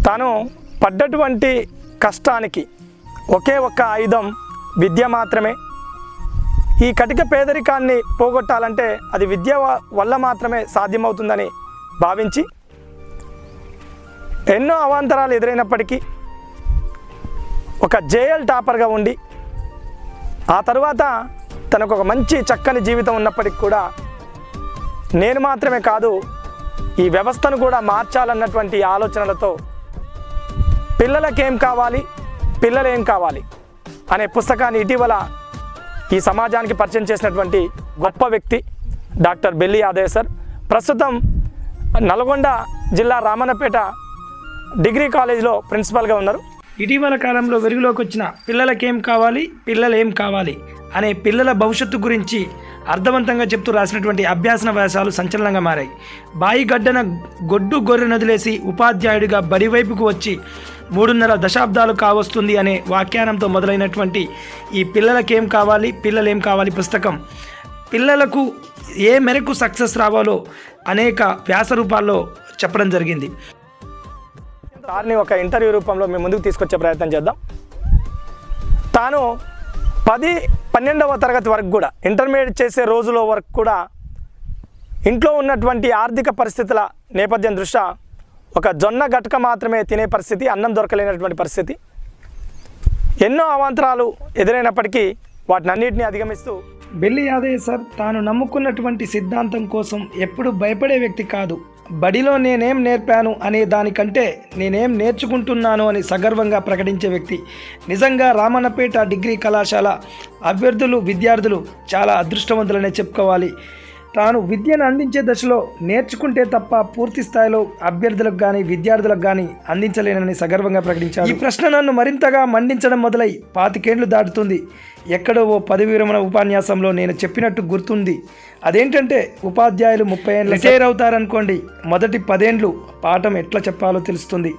తాను పడ్డటువంటి కష్టానికి ఒకే ఒక్క ఆయుధం విద్య మాత్రమే. ఈ కటిక పేదరికాన్ని పోగొట్టాలంటే అది విద్య వల్ల మాత్రమే సాధ్యమవుతుందని భావించి ఎన్నో అవాంతరాలు ఎదురైనప్పటికీ ఒక జేఎల్ టాపర్గా ఉండి ఆ తర్వాత తనకు ఒక మంచి చక్కని జీవితం ఉన్నప్పటికీ కూడా నేను మాత్రమే కాదు ఈ వ్యవస్థను కూడా మార్చాలన్నటువంటి ఆలోచనలతో పిల్లలకేం కావాలి, పిల్లలు ఏం కావాలి అనే పుస్తకాన్ని ఇటీవల ఈ సమాజానికి పరిచయం చేసినటువంటి గొప్ప వ్యక్తి డాక్టర్ బెల్లి యాదయ్య సార్. ప్రస్తుతం నల్గొండ జిల్లా రామన్నపేట డిగ్రీ కాలేజ్లో ప్రిన్సిపల్గా ఉన్నారు. ఇటీవల కాలంలో వెలుగులోకి వచ్చిన పిల్లలకేం కావాలి, పిల్లలు ఏం కావాలి అనే పిల్లల భవిష్యత్తు గురించి అర్థవంతంగా చెప్తూ రాసినటువంటి అభ్యాసన వ్యాసాలు సంచలనంగా మారాయి. బాయి గడ్డన గొడ్డు గొర్రె నదిలేసి ఉపాధ్యాయుడిగా బడివైపుకు వచ్చి 3.5 దశాబ్దాలు కావస్తుంది అనే వ్యాఖ్యానంతో మొదలైనటువంటి ఈ పిల్లలకేం కావాలి, పిల్లలు ఏం కావాలి పుస్తకం పిల్లలకు ఏ మేరకు సక్సెస్ రావాలో అనేక వ్యాస రూపాల్లో చెప్పడం జరిగింది. సార్ని ఒక ఇంటర్వ్యూ రూపంలో మేము ముందుకు తీసుకొచ్చే ప్రయత్నం చేద్దాం. తాను 10-12వ తరగతి వరకు కూడా ఇంటర్మీడియట్ చేసే రోజుల వరకు కూడా ఇంట్లో ఉన్నటువంటి ఆర్థిక పరిస్థితుల నేపథ్యం దృష్ట్యా ఒక జొన్న గట్క మాత్రమే తినే పరిస్థితి, అన్నం దొరకలేనటువంటి పరిస్థితి, ఎన్నో అవాంతరాలు ఎదురైనప్పటికీ వాటిని అన్నింటినీ అధిగమిస్తూ బెల్లి యాదయ్య సార్ తాను నమ్ముకున్నటువంటి సిద్ధాంతం కోసం ఎప్పుడు భయపడే వ్యక్తి కాదు. బడిలో నేనేం నేర్పాను అనే దానికంటే నేనేం నేర్చుకుంటున్నాను అని సగర్వంగా ప్రకటించే వ్యక్తి. నిజంగా రామన్నపేట డిగ్రీ కళాశాల అభ్యర్థులు, విద్యార్థులు చాలా అదృష్టవంతులనే చెప్పుకోవాలి. తాను విద్యను అందించే దశలో నేర్చుకుంటే తప్ప పూర్తి స్థాయిలో అభ్యర్థులకు కానీ విద్యార్థులకు కానీ అందించలేనని సగర్వంగా ప్రకటించారు. ఈ ప్రశ్న నన్ను మరింతగా మండించడం మొదలై 25 ఏళ్లు దాటుతుంది. ఎక్కడో ఓ పదవి విరమణ ఉపన్యాసంలో నేను చెప్పినట్టు గుర్తుంది. అదేంటంటే ఉపాధ్యాయులు 30 ఏళ్ళు రిటైర్ అవుతారనుకోండి, మొదటి 10 ఏళ్ళు పాఠం ఎట్లా చెప్పాలో తెలుస్తుంది,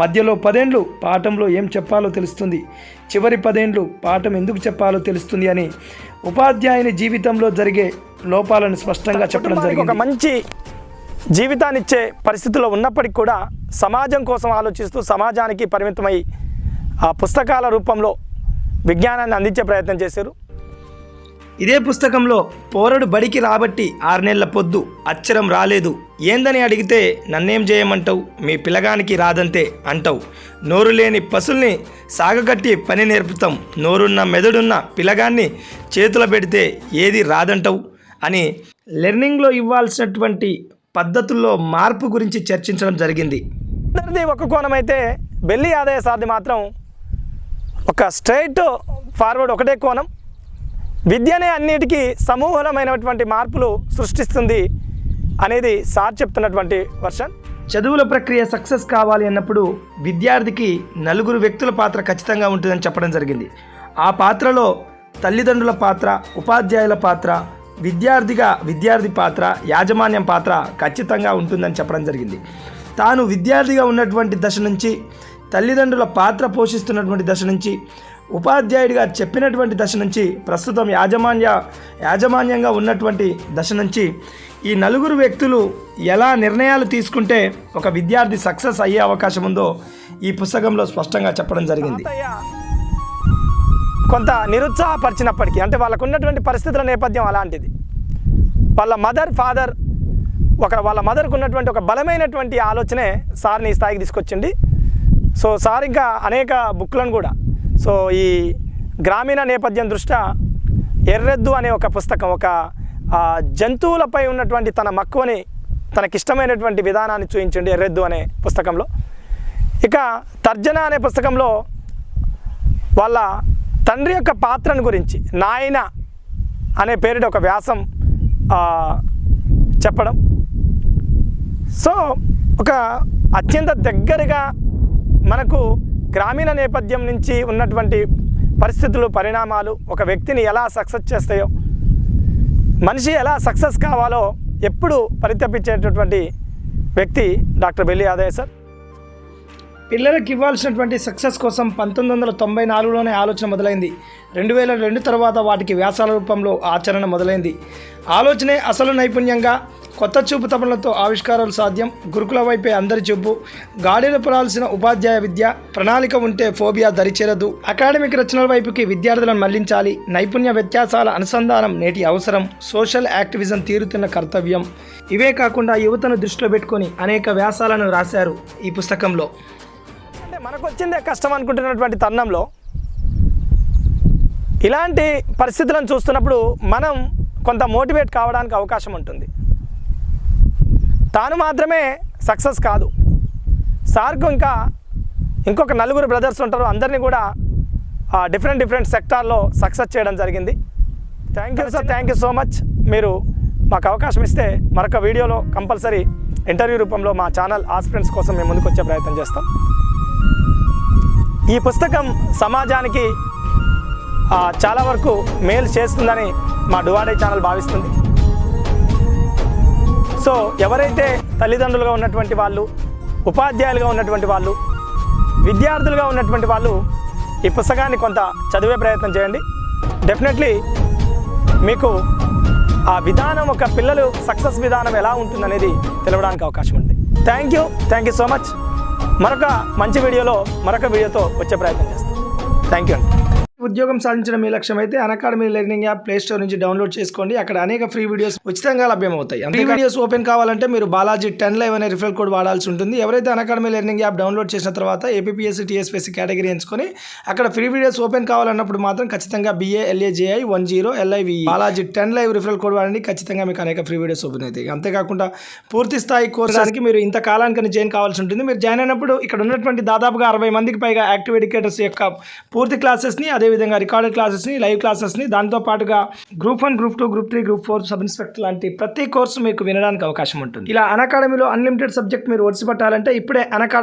మధ్యలో 10 ఏళ్ళు పాఠంలో ఏం చెప్పాలో తెలుస్తుంది, చివరి 10 ఏళ్ళు పాఠం ఎందుకు చెప్పాలో తెలుస్తుంది అని ఉపాధ్యాయుని జీవితంలో జరిగే లోపాలను స్పష్టంగా చెప్పడం జరిగింది. ఒక మంచి జీవితాన్ని ఇచ్చే పరిస్థితుల్లో ఉన్నప్పటికీ కూడా సమాజం కోసం ఆలోచిస్తూ సమాజానికి పరిమితమై ఆ పుస్తకాల రూపంలో విజ్ఞానాన్ని అందించే ప్రయత్నం చేశారు. ఇదే పుస్తకంలో పోరడు బడికి రాబట్టి 6 నెలల పొద్దు అక్షరం రాలేదు, ఏందని అడిగితే నన్నేం చేయమంటావు, మీ పిల్లగానికి రాదంతే అంటావు, నోరు లేని పశుల్ని సాగగట్టి పని నేర్పుతాం, నోరున్న మెదడున్న పిల్లగాన్ని చేతుల పెడితే ఏది రాదంటావు అని లెర్నింగ్లో ఇవ్వాల్సినటువంటి పద్ధతుల్లో మార్పు గురించి చర్చించడం జరిగింది. అందరిది ఒక కోణం అయితే బెల్లి యాదయ్య సార్ది మాత్రం ఒక స్ట్రైట్ ఫార్వర్డ్ ఒకటే కోణం. విద్యనే అన్నిటికీ సమూలమైనటువంటి మార్పులు సృష్టిస్తుంది అనేది సార్ చెప్తున్నటువంటి వర్షన్. చదువుల ప్రక్రియ సక్సెస్ కావాలి అన్నప్పుడు విద్యార్థికి 4 వ్యక్తుల పాత్ర ఖచ్చితంగా ఉంటుందని చెప్పడం జరిగింది. ఆ పాత్రలో తల్లిదండ్రుల పాత్ర, ఉపాధ్యాయుల పాత్ర, విద్యార్థి పాత్ర, యాజమాన్యం పాత్ర ఖచ్చితంగా ఉంటుందని చెప్పడం జరిగింది. తాను విద్యార్థిగా ఉన్నటువంటి దశ నుంచి, తల్లిదండ్రుల పాత్ర పోషిస్తున్నటువంటి దశ నుంచి, ఉపాధ్యాయుడిగా చెప్పినటువంటి దశ నుంచి, ప్రస్తుతం యాజమాన్యంగా ఉన్నటువంటి దశ నుంచి ఈ 4 వ్యక్తులు ఎలా నిర్ణయాలు తీసుకుంటే ఒక విద్యార్థి సక్సెస్ అయ్యే అవకాశం ఉందో ఈ పుస్తకంలో స్పష్టంగా చెప్పడం జరిగింది. కొంత నిరుత్సాహపరిచినప్పటికీ, అంటే వాళ్ళకు ఉన్నటువంటి పరిస్థితుల నేపథ్యం అలాంటిది. వాళ్ళ మదర్కు ఉన్నటువంటి ఒక బలమైనటువంటి ఆలోచనే సార్ని ఈ స్థాయికి తీసుకొచ్చింది. సో సార్ ఇంకా అనేక బుక్లను కూడా, సో ఈ గ్రామీణ నేపథ్యం దృష్ట్యా ఎర్రెద్దు అనే ఒక పుస్తకం, ఒక జంతువులపై ఉన్నటువంటి తన మక్కువని, తనకిష్టమైనటువంటి విధానాన్ని చూపించండి ఎర్రెద్దు అనే పుస్తకంలో. ఇక తర్జన అనే పుస్తకంలో వాళ్ళ తండ్రి యొక్క పాత్రను గురించి నాయన అనే పేరిట ఒక వ్యాసం చెప్పడం. సో ఒక అత్యంత దగ్గరగా మనకు గ్రామీణ నేపథ్యం నుంచి ఉన్నటువంటి పరిస్థితులు, పరిణామాలు ఒక వ్యక్తిని ఎలా సక్సెస్ చేస్తాయో, మనిషి ఎలా సక్సెస్ కావాలో ఎప్పుడు పరితపించేటటువంటి వ్యక్తి డాక్టర్ బెల్లి యాదయ్య సార్. పిల్లలకు ఇవ్వాల్సినటువంటి సక్సెస్ కోసం 1994లోనే ఆలోచన మొదలైంది. 2002 తర్వాత వాటికి వ్యాసాల రూపంలో ఆచరణ మొదలైంది. ఆలోచనే అసలు నైపుణ్యంగా కొత్త చూపు తపనలతో ఆవిష్కారాలు సాధ్యం. గురుకుల వైపే అందరి చూపు. గాడిలో పడాల్సిన ఉపాధ్యాయ విద్య. ప్రణాళిక ఉంటే ఫోబియా దరిచేరదు. అకాడమిక్ రచనల వైపుకి విద్యార్థులను మళ్లించాలి. నైపుణ్య వ్యత్యాసాల అనుసంధానం నేటి అవసరం. సోషల్ యాక్టివిజం తీరుతున్న కర్తవ్యం. ఇవే కాకుండా యువతను దృష్టిలో పెట్టుకొని అనేక వ్యాసాలను రాశారు ఈ పుస్తకంలో. అంటే మనకు వచ్చిందే కష్టం అనుకుంటున్నటువంటి తరుణంలో ఇలాంటి పరిస్థితులను చూస్తున్నప్పుడు మనం కొంత మోటివేట్ కావడానికి అవకాశం ఉంటుంది. తాను మాత్రమే సక్సెస్ కాదు, సార్కు ఇంకొక నలుగురు బ్రదర్స్ ఉంటారు. అందరినీ కూడా డిఫరెంట్ సెక్టార్లో సక్సెస్ చేయడం జరిగింది. Thank you sir, thank you so much. మీరు మాకు అవకాశం ఇస్తే మరొక వీడియోలో కంపల్సరీ ఇంటర్వ్యూ రూపంలో మా ఛానల్ ఆస్పిరెంట్స్ కోసం మేము ముందుకు వచ్చే ప్రయత్నం చేస్తాం. ఈ పుస్తకం సమాజానికి చాలా వరకు మేలు చేస్తుందని మా డువాడే ఛానల్ భావిస్తుంది. సో ఎవరైతే తల్లిదండ్రులుగా ఉన్నటువంటి వాళ్ళు, ఉపాధ్యాయులుగా ఉన్నటువంటి వాళ్ళు, విద్యార్థులుగా ఉన్నటువంటి వాళ్ళు ఈ పుస్తకాన్ని కొంత చదివే ప్రయత్నం చేయండి. డెఫినెట్లీ మీకు ఆ విధానం, ఒక పిల్లలు సక్సెస్ విధానం ఎలా ఉంటుందనేది తెలవడానికి అవకాశం ఉంది. Thank you so much. మరొక మంచి వీడియోలో మరొక వీడియోతో వచ్చే ప్రయత్నం చేస్తాం. థ్యాంక్ యూ అండి. ఉద్యోగం సాధించడం మీ లక్ష్యం అయితే Unacademy learning app play store నుంచి డౌన్లోడ్ చేసుకోండి. అక్కడ అనేక ఫ్రీ వీడియోస్ ఉచితంగా లభ్యమవుతాయి. ఫ్రీ వీడియోస్ ఓపెన్ కావాలంటే మీరు బాలాజీ 10 Live అనే రిఫరల్ కోడ్ వాడాల్సి ఉంటుంది. ఎవరైతే అన్అకాడమీ లెర్నింగ్ యాప్ డౌన్లోడ్ చేసిన తర్వాత ఏపీఎస్సీ టీఎస్పీఎస్సీ కేటగిరీ ఎంచుకొని అక్కడ ఫ్రీ వీడియోస్ ఓపెన్ కావాలన్నప్పుడు మాత్రం ఖచ్చితంగా BALAJI 10 LIVE Balaji 10 Live referral code వాడండి. ఖచ్చితంగా మీకు అనేక ఫ్రీ వీడియోస్ ఓపెన్ అవుతాయి. అంతేకాకుండా పూర్తి స్థాయి కోర్సానికి మీరు ఇంత కాలానికి జాయిన్ కావాల్సి ఉంటుంది. మీరు జాయిన్ అయినప్పుడు ఇక్కడ ఉన్నటువంటి దాదాపుగా 60 మందికి పైగా యాక్టివ్ ఎడ్యుకేటర్స్ యొక్క పూర్తి క్లాసెస్ని, అదేవిధంగా రికార్డెడ్ క్లాసెస్ని, లైవ్ క్లాసెస్ని, దాంతో పాటుగా group 1, group 2, group 3, group 4, sub inspector లాంటి ప్రతి కోర్సు మీకు వినడానికి అవకాశం ఉంటుంది. ఇలా అన్అకాడమీలో అన్లిమిటెడ్ సబ్జెక్ట్ మీరు ఒడిసి పట్టాలంటే ఇప్పుడే అన్అకాడమీ